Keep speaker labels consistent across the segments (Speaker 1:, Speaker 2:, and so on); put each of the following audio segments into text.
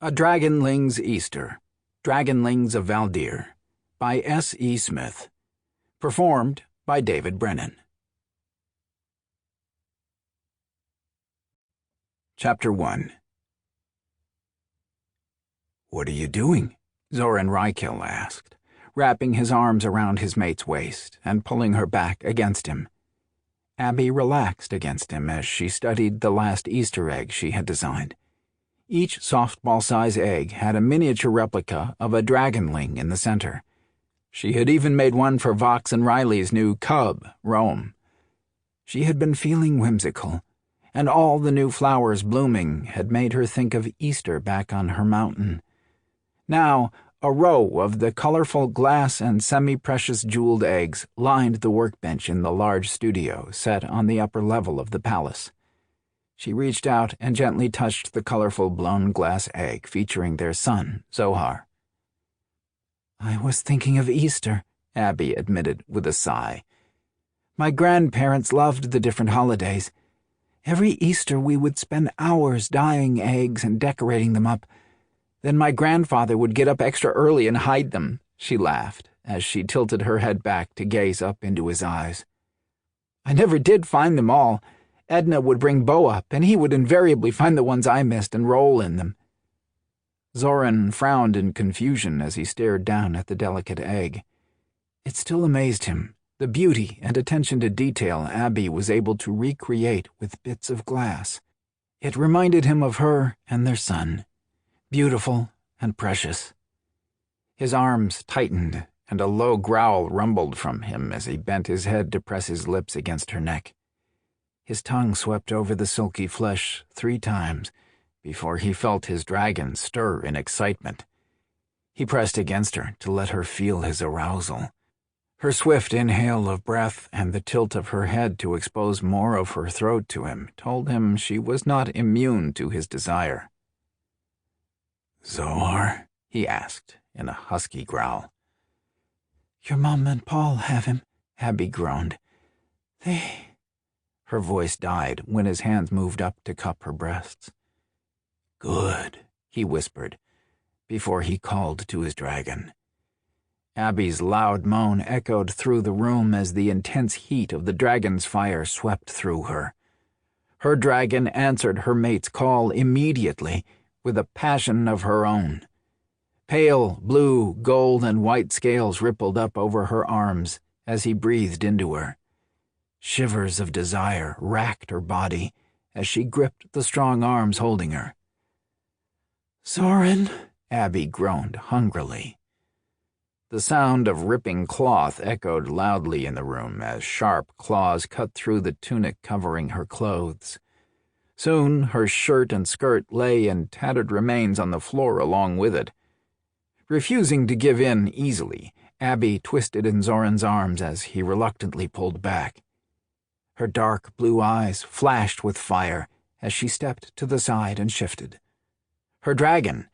Speaker 1: A Dragonling's Easter, Dragonlings of Valdier, by S. E. Smith. Performed by David Brenin. Chapter 1. "What are you doing?" Zoran Rykill asked, wrapping his arms around his mate's waist and pulling her back against him. Abby relaxed against him as she studied the last Easter egg she had designed. Each softball-size egg had a miniature replica of a dragonling in the center. She had even made one for Vox and Riley's new cub, Rome. She had been feeling whimsical, and all the new flowers blooming had made her think of Easter back on her mountain. Now, a row of the colorful glass and semi-precious jeweled eggs lined the workbench in the large studio set on the upper level of the palace. She reached out and gently touched the colorful blown glass egg featuring their son, Zohar. "I was thinking of Easter," Abby admitted with a sigh. "My grandparents loved the different holidays. Every Easter we would spend hours dyeing eggs and decorating them up. Then my grandfather would get up extra early and hide them," she laughed as she tilted her head back to gaze up into his eyes. "I never did find them all. Edna would bring Bo up, and he would invariably find the ones I missed and roll in them." Zoran frowned in confusion as he stared down at the delicate egg. It still amazed him, the beauty and attention to detail Abby was able to recreate with bits of glass. It reminded him of her and their son, beautiful and precious. His arms tightened, and a low growl rumbled from him as he bent his head to press his lips against her neck. His tongue swept over the silky flesh 3 times before he felt his dragon stir in excitement. He pressed against her to let her feel his arousal. Her swift inhale of breath and the tilt of her head to expose more of her throat to him told him she was not immune to his desire. "Zohar?" he asked in a husky growl. "Your mom and Paul have him," Abby groaned. Her voice died when his hands moved up to cup her breasts. "Good," he whispered, before he called to his dragon. Abby's loud moan echoed through the room as the intense heat of the dragon's fire swept through her. Her dragon answered her mate's call immediately, with a passion of her own. Pale blue, gold, and white scales rippled up over her arms as he breathed into her. Shivers of desire racked her body as she gripped the strong arms holding her. "Zoran," Abby groaned hungrily. The sound of ripping cloth echoed loudly in the room as sharp claws cut through the tunic covering her clothes. Soon her shirt and skirt lay in tattered remains on the floor along with it. Refusing to give in easily, Abby twisted in Zoran's arms as he reluctantly pulled back. Her dark blue eyes flashed with fire as she stepped to the side and shifted. Her dragon,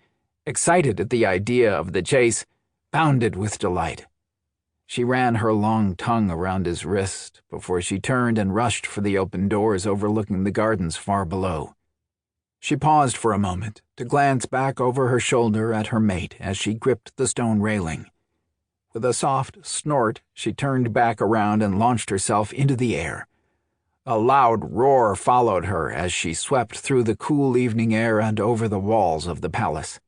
Speaker 1: excited at the idea of the chase, bounded with delight. She ran her long tongue around his wrist before she turned and rushed for the open doors overlooking the gardens far below. She paused for a moment to glance back over her shoulder at her mate as she gripped the stone railing. With a soft snort, she turned back around and launched herself into the air. A loud roar followed her as she swept through the cool evening air and over the walls of the palace.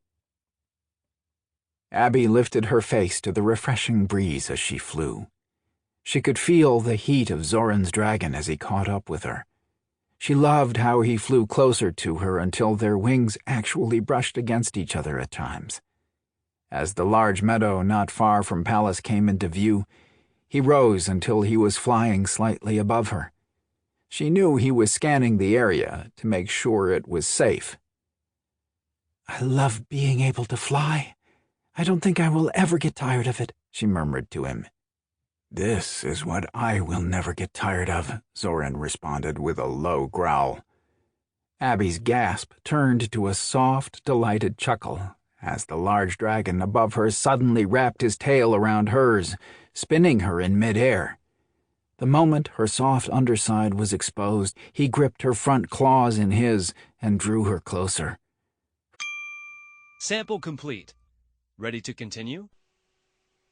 Speaker 1: Abby lifted her face to the refreshing breeze as she flew. She could feel the heat of Zoran's dragon as he caught up with her. She loved how he flew closer to her until their wings actually brushed against each other at times. As the large meadow not far from Palace came into view, he rose until he was flying slightly above her. She knew he was scanning the area to make sure it was safe. "I love being able to fly. I don't think I will ever get tired of it," she murmured to him. "This is what I will never get tired of," Zoran responded with a low growl. Abby's gasp turned to a soft, delighted chuckle as the large dragon above her suddenly wrapped his tail around hers, spinning her in midair. The moment her soft underside was exposed, he gripped her front claws in his and drew her closer.
Speaker 2: Sample complete. Ready to continue?